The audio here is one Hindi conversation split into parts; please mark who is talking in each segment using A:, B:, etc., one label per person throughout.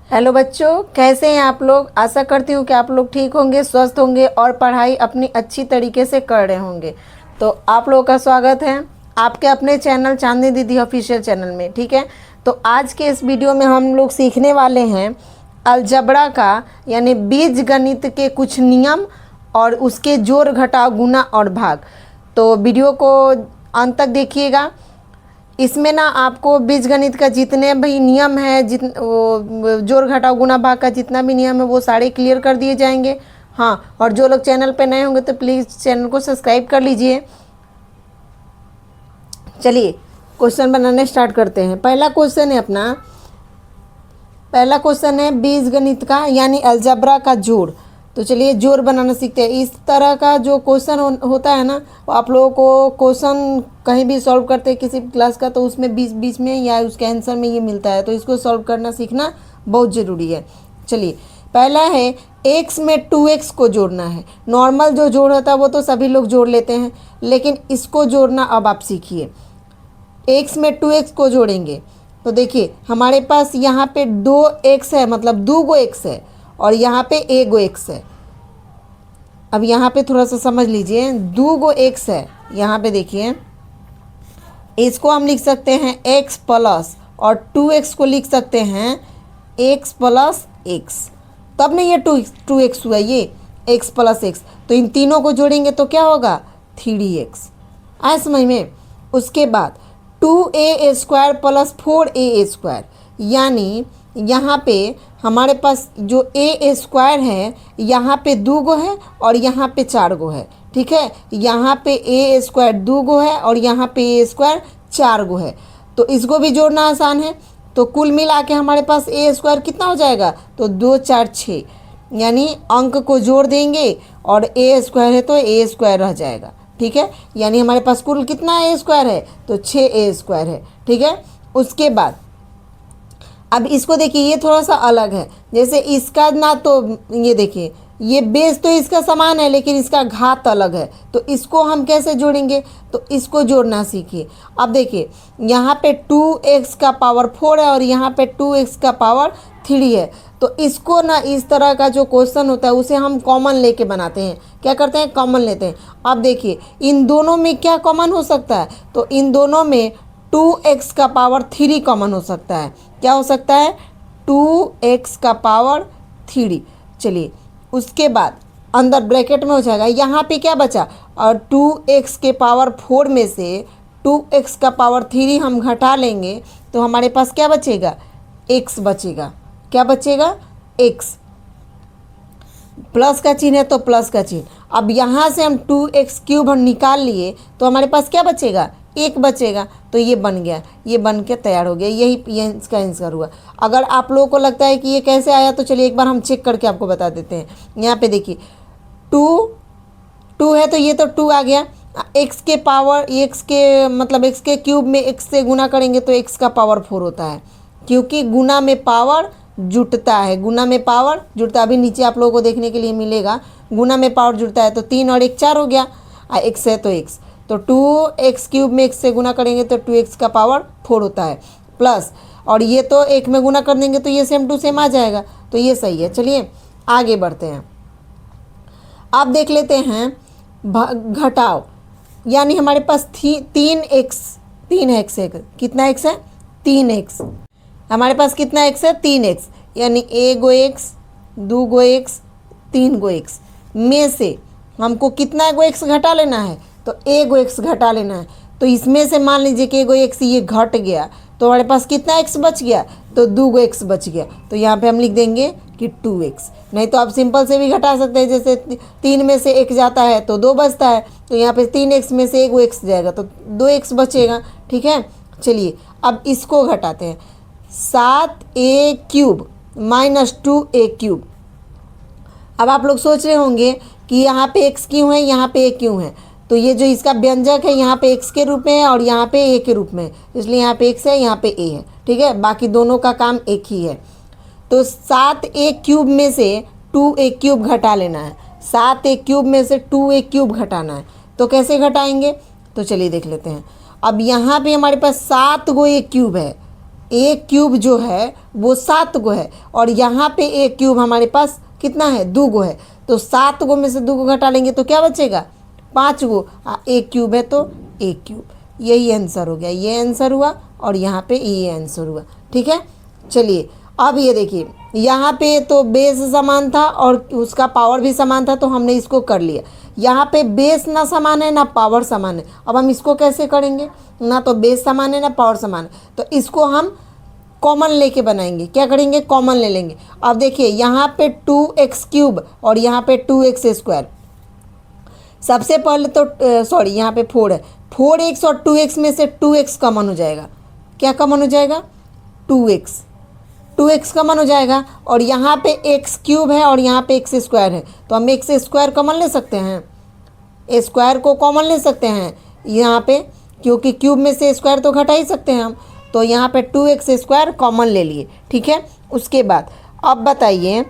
A: हेलो बच्चों, कैसे हैं आप लोग। आशा करती हूँ कि आप लोग ठीक होंगे, स्वस्थ होंगे और पढ़ाई अपनी अच्छी तरीके से कर रहे होंगे। तो आप लोगों का स्वागत है आपके अपने चैनल चांदनी दीदी ऑफिशियल चैनल में। ठीक है, तो आज के इस वीडियो में हम लोग सीखने वाले हैं अलजबरा का यानी बीज गणित के कुछ नियम और उसके जोड़ घटाव गुना और भाग। तो वीडियो को अंत तक देखिएगा। इसमें ना आपको बीजगणित का जितने भी नियम है, वो जोड़ घटाव गुणा भाग का जितना भी नियम है वो सारे क्लियर कर दिए जाएंगे। हाँ, और जो लोग चैनल पे नए होंगे तो प्लीज़ चैनल को सब्सक्राइब कर लीजिए। चलिए क्वेश्चन बनाने स्टार्ट करते हैं। पहला क्वेश्चन है बीजगणित का यानी अलजबरा का जोड़। तो चलिए जोड़ बनाना सीखते हैं। इस तरह का जो क्वेश्चन होता है ना, वो आप लोगों को क्वेश्चन कहीं भी सॉल्व करते हैं किसी क्लास का, तो उसमें बीच बीच में या उसके आंसर में ये मिलता है, तो इसको सॉल्व करना सीखना बहुत ज़रूरी है। चलिए पहला है x में 2x को जोड़ना है। नॉर्मल जो जोड़ होता है वो तो सभी लोग जोड़ लेते हैं, लेकिन इसको जोड़ना अब आप सीखिए। x में 2x को जोड़ेंगे तो देखिए हमारे पास यहाँ पे 2x है, मतलब 2 गो x है, और यहाँ पे 1 गो x है। अब यहाँ पे थोड़ा सा समझ लीजिए, 2 गो x है। यहाँ पे देखिए इसको हम लिख सकते हैं x प्लस, और 2x को लिख सकते हैं x प्लस x। तब नहीं ये 2x हुआ, ये x प्लस x। तो इन तीनों को जोड़ेंगे तो क्या होगा 3x। आए समझ में। उसके बाद 2a square plus 4a square, यानी यहाँ पे हमारे पास जो a स्क्वायर है यहाँ पे 2 गो है और यहाँ पे 4 गो है। ठीक है, यहाँ पे a स्क्वायर 2 गो है और यहाँ पे a स्क्वायर 4 गो है। तो इसको भी जोड़ना आसान है। तो कुल मिला के हमारे पास a स्क्वायर कितना हो जाएगा, तो 2 4 6, यानी अंक को जोड़ देंगे और a स्क्वायर है तो a स्क्वायर रह जाएगा। ठीक है, यानी हमारे पास कुल कितना a स्क्वायर है, तो 6a स्क्वायर है। ठीक है, उसके बाद अब इसको देखिए, ये थोड़ा सा अलग है। जैसे इसका ना, तो ये देखिए ये बेस तो इसका समान है लेकिन इसका घात अलग है। तो इसको हम कैसे जोड़ेंगे, तो इसको जोड़ना सीखिए। अब देखिए यहाँ पे 2x का पावर 4 है और यहाँ पे 2x का पावर 3 है। तो इसको ना, इस तरह का जो क्वेश्चन होता है उसे हम कॉमन लेके बनाते हैं। क्या करते हैं, कॉमन लेते हैं। अब देखिए इन दोनों में क्या कॉमन हो सकता है, तो इन दोनों में 2x का पावर 3 कॉमन हो सकता है। क्या हो सकता है, 2x का पावर 3। चलिए उसके बाद अंदर ब्रैकेट में हो जाएगा, यहाँ पे क्या बचा, और 2x के पावर 4 में से 2x का पावर 3 हम घटा लेंगे तो हमारे पास क्या बचेगा, x बचेगा। क्या बचेगा, x। प्लस का चिन्ह है तो प्लस का चिन्ह। अब यहाँ से हम 2x क्यूब हम निकाल लिए तो हमारे पास क्या बचेगा, 1 बचेगा। तो ये बन गया, ये बन के तैयार हो गया। यही इसका आंसर हुआ। अगर आप लोगों को लगता है कि ये कैसे आया तो चलिए एक बार हम चेक करके आपको बता देते हैं। यहाँ पे देखिए 2 है तो ये तो 2 आ गया। x के पावर, x के मतलब x के क्यूब में x से गुना करेंगे तो x का पावर 4 होता है, क्योंकि गुना में पावर जुटता है। गुना में पावर जुड़ता है, अभी नीचे आप लोगों को देखने के लिए मिलेगा। गुना में पावर जुड़ता है तो 3 और 1 4 हो गया, x है तो x। तो 2x क्यूब में x से गुना करेंगे तो 2x का पावर 4 होता है, प्लस, और ये तो 1 में गुना कर देंगे तो ये सेम टू सेम आ जाएगा। तो ये सही है। चलिए आगे बढ़ते हैं। अब देख लेते हैं घटाव, यानी हमारे पास 3x है। कितना x है, 3x। हमारे पास कितना x है, 3x, यानी 1 गो x, 2 गो x, 3 गो x में से हमको कितना गो x घटा लेना है, तो 1 गो x घटा लेना है। तो इसमें से मान लीजिए कि 1 गो x ये घट गया तो हमारे पास कितना x बच गया, तो 2 गो x बच गया। तो यहाँ पे हम लिख देंगे कि 2x। नहीं तो आप सिंपल से भी घटा सकते हैं, जैसे 3 में से 1 जाता है तो 2 बचता है, तो यहाँ पे 3x में से 1 गो x जाएगा तो 2x बचेगा। ठीक है, चलिए अब इसको घटाते हैं। 7a cube minus 2a cube. अब आप लोग सोच रहे होंगे कि यहाँ पे x क्यों है, यहाँ पे a क्यों है। तो ये जो इसका व्यंजक है यहाँ पे x के रूप में है और यहाँ पे a के रूप में है, इसलिए यहाँ पे x है, यहाँ पे a है। ठीक है, बाकी दोनों का काम एक ही है। तो 7a क्यूब में से 2a क्यूब घटा लेना है। 7a क्यूब में से 2a क्यूब घटाना है। तो कैसे घटाएंगे, तो चलिए देख लेते हैं। अब यहाँ पे हमारे पास 7 गो a क्यूब है, ए क्यूब जो है वो 7 गो है और यहाँ पे ए क्यूब हमारे पास कितना है, 2 गो है। तो 7 गो में से 2 गो घटा लेंगे तो क्या बचेगा, 5 गो। ए क्यूब है तो ए क्यूब, यही आंसर हो गया। ये आंसर हुआ और यहाँ पे ये आंसर हुआ। ठीक है, चलिए अब ये देखिए, यहाँ पे तो बेस समान था और उसका पावर भी समान था, तो हमने इसको कर लिया। यहाँ पे बेस ना समान है ना पावर समान है। अब हम इसको कैसे करेंगे, ना तो बेस समान है ना पावर समान है, तो इसको हम कॉमन लेके बनाएंगे। क्या करेंगे, कॉमन ले लेंगे। अब देखिए यहाँ पे 2x क्यूब और यहाँ पे 2x स्क्वायर। सबसे पहले तो सॉरी यहाँ पे 4 है, 4x और 2x में से 2x कॉमन हो जाएगा। क्या कॉमन हो जाएगा, 2x कॉमन हो जाएगा। और यहाँ पे x क्यूब है और यहाँ पे x स्क्वायर है, तो हम x स्क्वायर कॉमन ले सकते हैं, स्क्वायर को कॉमन ले सकते हैं यहाँ पे, क्योंकि क्यूब में से स्क्वायर तो घटा ही सकते हैं हम। तो यहाँ पे 2x स्क्वायर कॉमन ले लिए। ठीक है, उसके बाद अब बताइए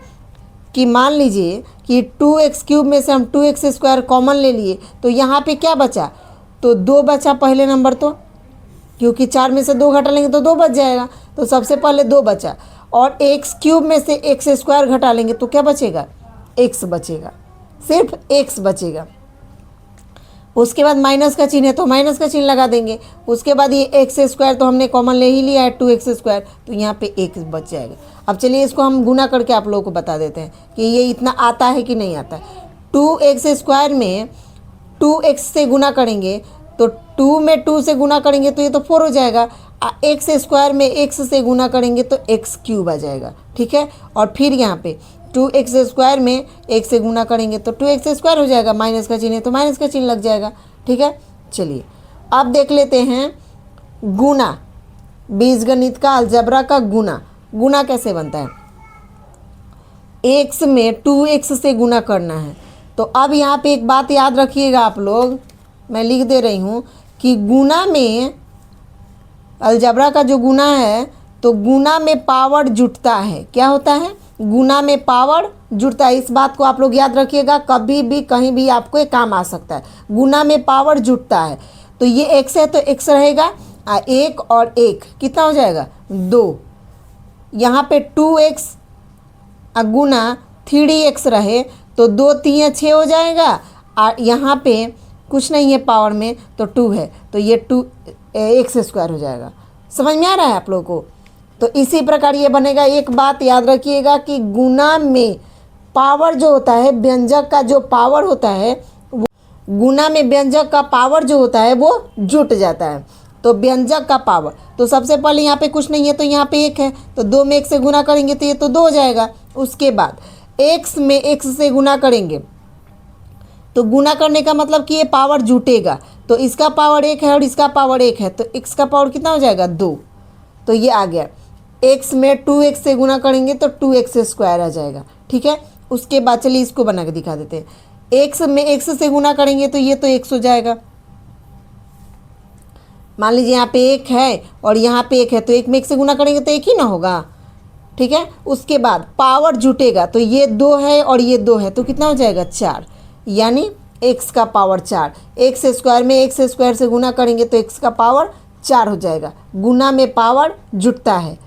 A: कि मान लीजिए कि 2x क्यूब में से हम 2x स्क्वायर कॉमन ले लिए, तो यहाँ पे क्या बचा, तो 2 बचा पहले नंबर, तो क्योंकि 4 में से 2 घटा लेंगे तो 2 बच जाएगा, तो सबसे पहले 2 बचा। और x क्यूब में से x स्क्वायर घटा लेंगे तो क्या बचेगा, x बचेगा, सिर्फ x बचेगा। उसके बाद माइनस का चिन्ह है तो माइनस का चिन्ह लगा देंगे। उसके बाद ये एक्स स्क्वायर तो हमने कॉमन ले ही लिया है, 2x स्क्वायर, तो यहाँ पे एक बच जाएगा। अब चलिए इसको हम गुना करके आप लोगों को बता देते हैं कि ये इतना आता है कि नहीं आता है। 2x स्क्वायर में 2x से गुना करेंगे तो 2 में 2 से गुना करेंगे तो ये तो 4 हो जाएगा। x स्क्वायर में x से गुना करेंगे तो x क्यूब आ जाएगा। ठीक है, और फिर यहाँ पे 2x स्क्वायर में 1 से गुना करेंगे तो 2x स्क्वायर हो जाएगा, माइनस का चिन्ह है तो माइनस का चिन्ह लग जाएगा। ठीक है, चलिए अब देख लेते हैं गुना, बीजगणित का, अलजेब्रा का गुना। गुना कैसे बनता है, x में 2x से गुना करना है। तो अब यहाँ पे एक बात याद रखिएगा आप लोग, मैं लिख दे रही हूँ कि गुना में, अलजेब्रा का जो गुना है तो गुना में पावर जुटता है। क्या होता है, गुना में पावर जुड़ता है। इस बात को आप लोग याद रखिएगा, कभी भी कहीं भी आपको ये काम आ सकता है। गुना में पावर जुटता है, तो ये x है तो x रहेगा, 1 और 1 कितना हो जाएगा, 2। यहाँ पे 2x गुना 3x रहे तो 2 3 6 हो जाएगा, और यहाँ पे कुछ नहीं है पावर में तो 2 है, तो ये 2x स्क्वायर हो जाएगा। समझ में आ रहा है आप लोगों को। तो इसी प्रकार ये बनेगा। एक बात याद रखिएगा कि गुना में पावर जो होता है, व्यंजक का जो पावर होता है, गुना में व्यंजक का पावर जो होता है वो जुट जाता है। तो व्यंजक का पावर, तो सबसे पहले यहाँ पे कुछ नहीं है तो यहाँ पे 1 है, तो 2 में 1 से गुना करेंगे तो ये तो 2 हो जाएगा। उसके बाद x में x से गुना करेंगे तो गुना करने का मतलब कि ये पावर जुटेगा, तो इसका पावर 1 है और इसका पावर 1 है, तो x का पावर कितना हो जाएगा, 2। तो ये आ गया। x में 2x से गुना करेंगे तो 2x स्क्वायर आ जाएगा। ठीक है, उसके बाद चलिए इसको बना के दिखा देते हैं। x में x से गुना करेंगे तो ये तो x हो जाएगा। मान लीजिए यहाँ पे 1 है और यहाँ पे 1 है, तो 1 में 1 से गुना करेंगे तो 1 ही ना होगा। ठीक है, उसके बाद पावर जुटेगा, तो ये 2 है और ये 2 है, तो कितना हो जाएगा, 4, यानी x का पावर 4। x स्क्वायर में x स्क्वायर से गुना करेंगे तो x का पावर 4 हो जाएगा। गुना में पावर जुटता है।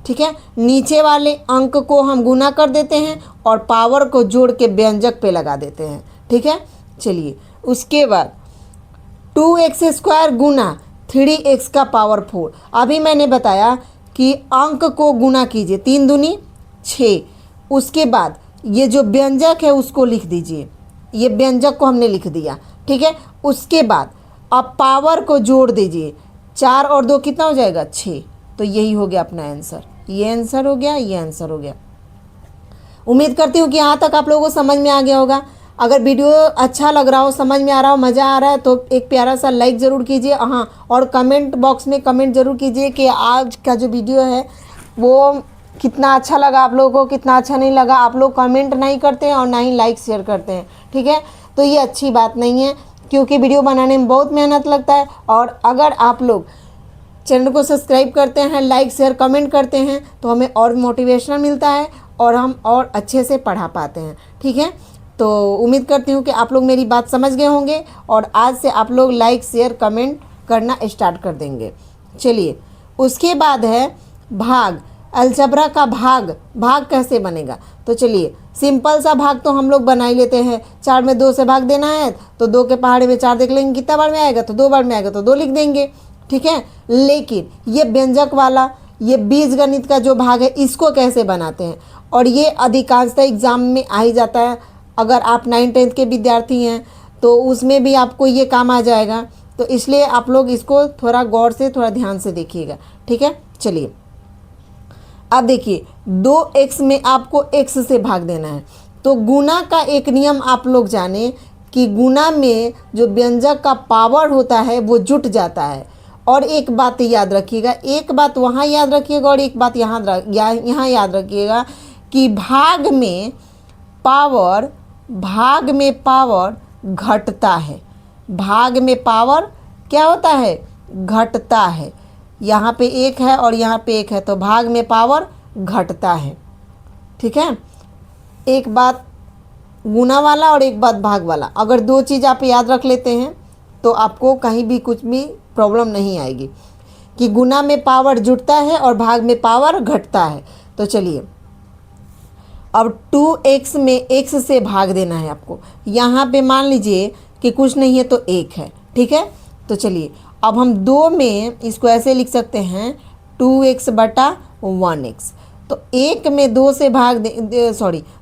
A: ठीक है, नीचे वाले अंक को हम गुना कर देते हैं और पावर को जोड़ के व्यंजक पे लगा देते हैं। ठीक है, चलिए उसके बाद 2x स्क्वायर गुना 3x का पावर 4। अभी मैंने बताया कि अंक को गुना कीजिए, 3 दूनी 6। उसके बाद ये जो व्यंजक है उसको लिख दीजिए, ये व्यंजक को हमने लिख दिया। ठीक है, उसके बाद अब पावर को जोड़ दीजिए, 4 और 2 कितना हो जाएगा, 6। तो यही हो गया अपना आंसर। ये आंसर हो गया, ये आंसर हो गया। उम्मीद करती हूँ कि यहाँ तक आप लोगों को समझ में आ गया होगा। अगर वीडियो अच्छा लग रहा हो, समझ में आ रहा हो, मज़ा आ रहा है तो एक प्यारा सा लाइक ज़रूर कीजिए। हाँ, और कमेंट बॉक्स में कमेंट ज़रूर कीजिए कि आज का जो वीडियो है वो कितना अच्छा लगा आप लोगों को, कितना अच्छा नहीं लगा। आप लोग कमेंट नहीं करते हैं और ना ही लाइक शेयर करते हैं। ठीक है, तो ये अच्छी बात नहीं है, क्योंकि वीडियो बनाने में बहुत मेहनत लगता है। और अगर आप लोग चैनल को सब्सक्राइब करते हैं, लाइक शेयर कमेंट करते हैं, तो हमें और मोटिवेशन मिलता है और हम और अच्छे से पढ़ा पाते हैं। ठीक है, तो उम्मीद करती हूँ कि आप लोग मेरी बात समझ गए होंगे और आज से आप लोग लाइक शेयर कमेंट करना स्टार्ट कर देंगे। चलिए उसके बाद है भाग, अलजबरा का भाग, भाग कैसे बनेगा? तो चलिए सिंपल सा भाग तो हम लोग बना ही लेते हैं। 4 में 2 से भाग देना है तो 2 के पहाड़े में 4 देख लेंगे कितना बार में आएगा, तो 2 बार में आएगा तो 2 लिख देंगे, ठीक है। लेकिन ये व्यंजक वाला, ये बीजगणित का जो भाग है इसको कैसे बनाते हैं, और ये अधिकांशतः एग्जाम में आ ही जाता है। अगर आप 9th-10th के विद्यार्थी हैं तो उसमें भी आपको ये काम आ जाएगा, तो इसलिए आप लोग इसको थोड़ा गौर से, थोड़ा ध्यान से देखिएगा, ठीक है। चलिए अब देखिए 2x में आपको x से भाग देना है, तो गुना का एक नियम आप लोग जाने कि गुना में जो व्यंजक का पावर होता है वो जुट जाता है। और एक बात याद रखिएगा, एक बात वहाँ याद रखिएगा और एक बात यहाँ याद रखिएगा कि भाग में पावर घटता है। भाग में पावर क्या होता है? घटता है। यहाँ पे 1 है और यहाँ पे 1 है तो भाग में पावर घटता है, ठीक है। एक बात गुना वाला और एक बात भाग वाला, अगर 2 चीज़ आप याद रख लेते हैं तो आपको कहीं भी कुछ भी प्रॉब्लम नहीं आएगी कि गुना में पावर जुटता है और भाग में पावर घटता है। तो चलिए अब 2x में x से भाग देना है आपको। यहाँ पे मान लीजिए कि कुछ नहीं है तो 1 है, ठीक है। तो चलिए अब हम 2 में इसको ऐसे लिख सकते हैं 2x बटा 1x। तो 1 में 2 से भाग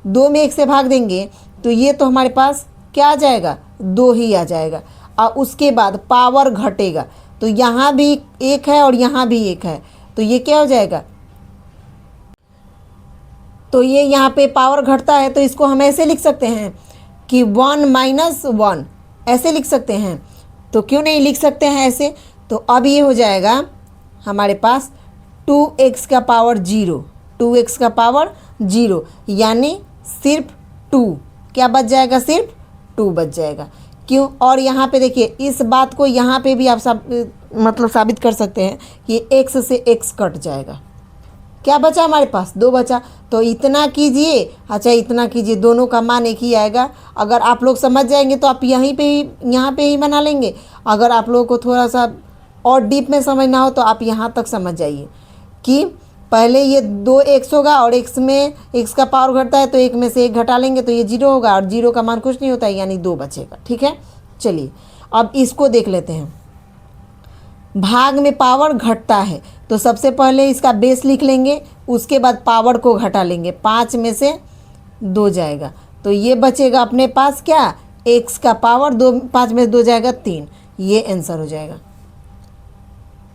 A: 2 में 1 से भाग देंगे तो ये तो हमारे पास क्या आ जाएगा? 2 ही आ जाएगा। और उसके बाद पावर घटेगा तो यहाँ भी 1 है और यहाँ भी 1 है तो ये क्या हो जाएगा? तो ये यहाँ पे पावर घटता है तो इसको हम ऐसे लिख सकते हैं कि 1 - 1 ऐसे लिख सकते हैं। तो क्यों नहीं लिख सकते हैं ऐसे? तो अब ये हो जाएगा हमारे पास 2x का पावर 0, 2x का पावर 0 यानी सिर्फ 2 क्या बच जाएगा? सिर्फ 2 बच जाएगा। क्यों? और यहाँ पे देखिए इस बात को यहाँ पे भी आप साबित कर सकते हैं कि x से x कट जाएगा। क्या बचा हमारे पास? 2 बचा। तो इतना कीजिए, अच्छा इतना कीजिए, दोनों का मान एक ही आएगा। अगर आप लोग समझ जाएंगे तो आप यहाँ पे ही बना लेंगे। अगर आप लोगों को थोड़ा सा और डीप में समझना हो तो आप यहाँ तक समझ जाइए कि पहले ये 2x होगा और x में x का पावर घटता है तो 1 में से 1 घटा लेंगे तो ये 0 होगा और 0 का मान कुछ नहीं होता है यानी 2 बचेगा, ठीक है। चलिए अब इसको देख लेते हैं। भाग में पावर घटता है तो सबसे पहले इसका बेस लिख लेंगे, उसके बाद पावर को घटा लेंगे। 5 में से 2 जाएगा तो ये बचेगा अपने पास क्या? x का पावर 2, 5 में 2 जाएगा 3। ये आंसर हो जाएगा।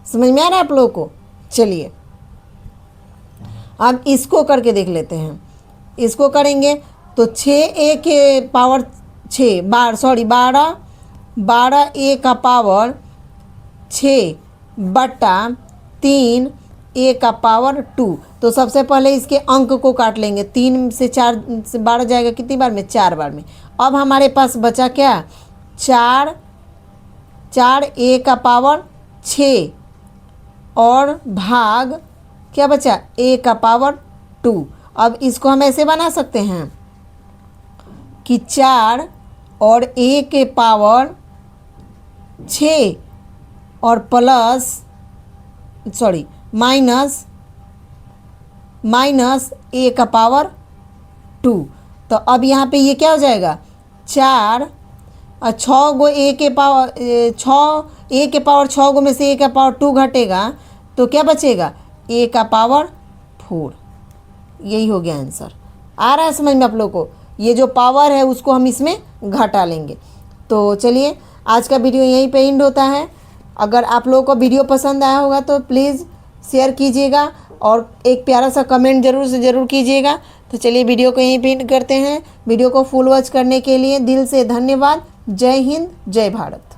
A: समझ में आ रहा है आप लोगों को? चलिए अब इसको करके देख लेते हैं। इसको करेंगे तो 6a के पावर 12a का पावर 6 बटा 3 a का पावर 2। तो सबसे पहले इसके अंक को काट लेंगे। 3 से 4 से 12 जाएगा कितनी बार में? 4 बार में। अब हमारे पास बचा क्या? 4a का पावर 6 और भाग क्या बचा? a का पावर 2। अब इसको हम ऐसे बना सकते हैं कि 4 और a के पावर 6 और माइनस a का पावर 2। तो अब यहाँ पे ये क्या हो जाएगा? 4 और 6 गो a के पावर 6 गो में से a का पावर 2 घटेगा तो क्या बचेगा? a का पावर 4। यही हो गया आंसर। आ रहा है समझ में आप लोग को? ये जो पावर है उसको हम इसमें घटा लेंगे। तो चलिए आज का वीडियो यहीं पे एंड होता है। अगर आप लोगों को वीडियो पसंद आया होगा तो प्लीज़ शेयर कीजिएगा और एक प्यारा सा कमेंट ज़रूर से ज़रूर कीजिएगा। तो चलिए वीडियो को यहीं पे एंड करते हैं। वीडियो को फुल वॉच करने के लिए दिल से धन्यवाद। जय हिंद, जय भारत।